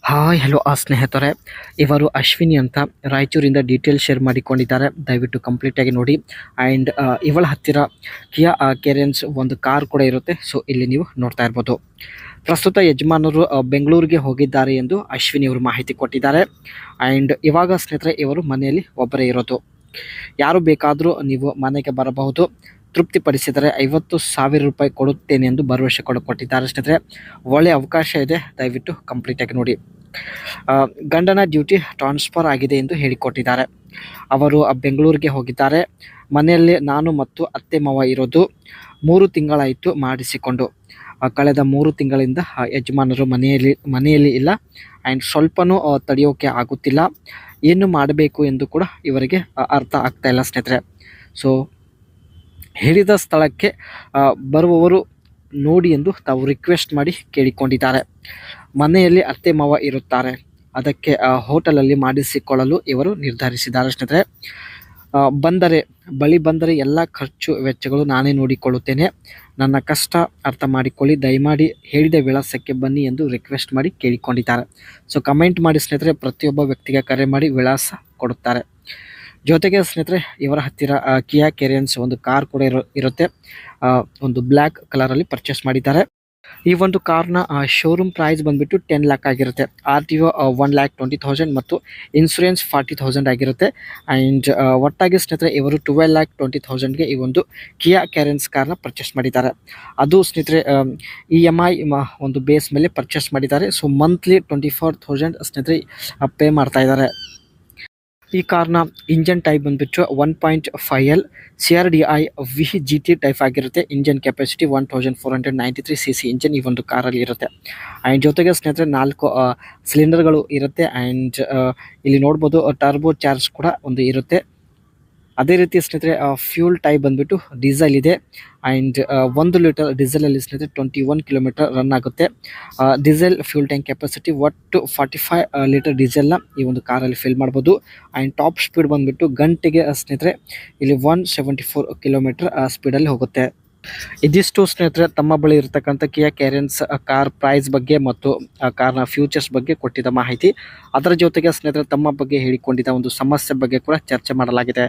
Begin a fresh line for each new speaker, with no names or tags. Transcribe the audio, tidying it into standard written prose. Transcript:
Hi hello ಸ್ನೇಹಿತರೆ, ಇವರು ಅಶ್ವಿನಿ ಅಂತ ರಾಯಚೂರಿಂದ ಡೀಟೇಲ್ ಶೇರ್ ಮಾಡಿಕೊಂಡಿದ್ದಾರೆ. ದಯವಿಟ್ಟು ಕಂಪ್ಲೀಟಾಗಿ ನೋಡಿ. ಆ್ಯಂಡ್ ಇವಳ ಹತ್ತಿರ ಕಿಯಾ ಕೆರೆನ್ಸ್ ಒಂದು ಕಾರ್ ಕೂಡ ಇರುತ್ತೆ. ಸೊ ಇಲ್ಲಿ ನೀವು ನೋಡ್ತಾ ಇರ್ಬೋದು. ಪ್ರಸ್ತುತ ಯಜಮಾನರು ಬೆಂಗಳೂರಿಗೆ ಹೋಗಿದ್ದಾರೆ ಎಂದು ಅಶ್ವಿನಿ ಅವರು ಮಾಹಿತಿ ಕೊಟ್ಟಿದ್ದಾರೆ. ಆ್ಯಂಡ್ ಇವಾಗ ಸ್ನೇಹಿತರೆ ಇವರು ಮನೆಯಲ್ಲಿ ಒಬ್ಬರೇ ಇರೋದು. ಯಾರು ಬೇಕಾದರೂ ನೀವು ಮನೆಗೆ ಬರಬಹುದು, ತೃಪ್ತಿಪಡಿಸಿದರೆ 50,000 ರೂಪಾಯಿ ಕೊಡುತ್ತೇನೆ ಎಂದು ಭರವಸೆ ಕೊಟ್ಟಿದ್ದಾರೆ ಸ್ನೇಹಿತರೆ. ಒಳ್ಳೆಯ ಅವಕಾಶ ಇದೆ, ದಯವಿಟ್ಟು ಕಂಪ್ಲೀಟಾಗಿ ನೋಡಿ. ಗಂಡನ ಡ್ಯೂಟಿ ಟ್ರಾನ್ಸ್ಫರ್ ಆಗಿದೆ ಎಂದು ಹೇಳಿಕೊಟ್ಟಿದ್ದಾರೆ. ಅವರು ಬೆಂಗಳೂರಿಗೆ ಹೋಗಿದ್ದಾರೆ. ಮನೆಯಲ್ಲಿ ನಾನು ಮತ್ತು ಅತ್ತೆ ಮಾವ ಇರೋದು. 3 ತಿಂಗಳಾಯಿತು ಮಾಡಿಸಿಕೊಂಡು. ಕಳೆದ 3 ತಿಂಗಳಿಂದ ಯಜಮಾನರು ಮನೆಯಲ್ಲಿ ಇಲ್ಲ. ಆ್ಯಂಡ್ ಸ್ವಲ್ಪನೂ ತಡೆಯೋಕೆ ಆಗುತ್ತಿಲ್ಲ. ಏನು ಮಾಡಬೇಕು ಎಂದು ಕೂಡ ಇವರಿಗೆ ಅರ್ಥ ಆಗ್ತಾ ಇಲ್ಲ ಸ್ನೇಹಿತರೆ. ಸೊ ಹೇಳಿದ ಸ್ಥಳಕ್ಕೆ ಬರುವವರು ನೋಡಿ ಎಂದು ತಾವು ರಿಕ್ವೆಸ್ಟ್ ಮಾಡಿ ಕೇಳಿಕೊಂಡಿದ್ದಾರೆ. ಮನೆಯಲ್ಲಿ ಅತ್ತೆ ಮಾವ ಇರುತ್ತಾರೆ, ಅದಕ್ಕೆ ಹೋಟೆಲಲ್ಲಿ ಮಾಡಿಸಿಕೊಳ್ಳಲು ಇವರು ನಿರ್ಧರಿಸಿದ್ದಾರೆ ಸ್ನೇಹಿತರೆ. ಬಳಿ ಬಂದರೆ ಎಲ್ಲ ಖರ್ಚು ವೆಚ್ಚಗಳು ನಾನೇ ನೋಡಿಕೊಳ್ಳುತ್ತೇನೆ. ನನ್ನ ಕಷ್ಟ ಅರ್ಥ ಮಾಡಿಕೊಳ್ಳಿ, ದಯಮಾಡಿ ಹೇಳಿದ ವಿಳಾಸಕ್ಕೆ ಬನ್ನಿ ಎಂದು ರಿಕ್ವೆಸ್ಟ್ ಮಾಡಿ ಕೇಳಿಕೊಂಡಿದ್ದಾರೆ. ಸೊ ಕಮೆಂಟ್ ಮಾಡಿ ಸ್ನೇಹಿತರೆ, ಪ್ರತಿಯೊಬ್ಬ ವ್ಯಕ್ತಿಗೆ ಕರೆ ಮಾಡಿ ವಿಳಾಸ ಕೊಡುತ್ತಾರೆ. ಜೊತೆಗೆ ಸ್ನೇಹಿತರೆ ಇವರ ಹತ್ತಿರ ಕಿಯಾ ಕೆರೆನ್ಸ್ ಒಂದು ಕಾರ್ ಕೂಡ ಇರುತ್ತೆ. ಒಂದು ಬ್ಲ್ಯಾಕ್ ಕಲರಲ್ಲಿ ಪರ್ಚೇಸ್ ಮಾಡಿದ್ದಾರೆ. ಈ ಒಂದು ಕಾರ್ನ ಶೋರೂಮ್ ಪ್ರೈಸ್ ಬಂದುಬಿಟ್ಟು 10 ಲ್ಯಾಕ್ ಆಗಿರುತ್ತೆ. RTO 1,20,000 ಮತ್ತು ಇನ್ಶೂರೆನ್ಸ್ 40,000 ಆಗಿರುತ್ತೆ. ಆ್ಯಂಡ್ ಒಟ್ಟಾಗಿ ಸ್ನೇಹಿತರೆ ಇವರು 12,20,000ಗೆ ಈ ಒಂದು ಕಿಯಾ ಕೆರೆನ್ಸ್ ಕಾರ್ನ ಪರ್ಚೇಸ್ ಮಾಡಿದ್ದಾರೆ. ಅದು ಸ್ನೇಹಿತರೆ EMI ಒಂದು ಬೇಸ್ ಮೇಲೆ ಪರ್ಚೇಸ್ ಮಾಡಿದ್ದಾರೆ. ಸೊ ಮಂತ್ಲಿ 24,000 ಸ್ನೇಹಿತರೆ ಪೇ ಮಾಡ್ತಾ ಇದ್ದಾರೆ. ಈ ಕಾರ್ನ ಇಂಜನ್ ಟೈಪ್ ಬಂದುಬಿಟ್ಟು 1.5L CRDI VGT ಟೈಪ್ ಆಗಿರುತ್ತೆ. ಇಂಜನ್ ಕೆಪಾಸಿಟಿ 1493 cc ಇಂಜನ್ ಈ ಒಂದು ಕಾರಲ್ಲಿ ಇರುತ್ತೆ. ಆ್ಯಂಡ್ ಜೊತೆಗೆ ಸ್ನೇಹಿತರೆ 4 ಸಿಲಿಂಡರ್ಗಳು ಇರುತ್ತೆ. ಆ್ಯಂಡ್ ಇಲ್ಲಿ ನೋಡ್ಬೋದು ಟರ್ಬೋ ಚಾರ್ಜ್ ಕೂಡ ಒಂದು ಇರುತ್ತೆ. ಅದೇ ರೀತಿ ಸ್ನೇಹಿತರೆ ಫ್ಯೂಲ್ ಟೈಪ್ ಬಂದುಬಿಟ್ಟು ಡೀಸೆಲ್ ಇದೆ. ಆ್ಯಂಡ್ 1 ಲೀಟರ್ ಡೀಸೆಲಲ್ಲಿ ಸ್ನೇಹಿತರೆ 21 ಕಿಲೋಮೀಟರ್ ರನ್ ಆಗುತ್ತೆ. ಡೀಸೆಲ್ ಫ್ಯೂಲ್ ಟ್ಯಾಂಕ್ ಕೆಪಾಸಿಟಿ ಒಟ್ಟು 45 ಲೀಟರ್ ಡೀಸೆಲ್ನ ಈ ಒಂದು ಕಾರಲ್ಲಿ ಫಿಲ್ ಮಾಡ್ಬೋದು. ಆ್ಯಂಡ್ ಟಾಪ್ ಸ್ಪೀಡ್ ಬಂದುಬಿಟ್ಟು ಗಂಟೆಗೆ ಸ್ನೇಹಿತರೆ ಇಲ್ಲಿ 174 ಕಿಲೋಮೀಟರ್ ಸ್ಪೀಡಲ್ಲಿ ಹೋಗುತ್ತೆ. ಇದಿಷ್ಟು ಸ್ನೇಹಿತರೆ ತಮ್ಮ ಬಳಿ ಇರತಕ್ಕಂಥ ಕಿಯಾ ಕೆರೆನ್ಸ್ ಕಾರ್ ಪ್ರೈಸ್ ಬಗ್ಗೆ ಮತ್ತು ಕಾರ್ನ ಫ್ಯೂಚರ್ಸ್ ಬಗ್ಗೆ ಕೊಟ್ಟಿದ್ದ ಮಾಹಿತಿ. ಅದರ ಜೊತೆಗೆ ಸ್ನೇಹಿತರೆ ತಮ್ಮ ಬಗ್ಗೆ ಹೇಳಿಕೊಂಡಿದ್ದ ಒಂದು ಸಮಸ್ಯೆ ಬಗ್ಗೆ ಕೂಡ ಚರ್ಚೆ ಮಾಡಲಾಗಿದೆ.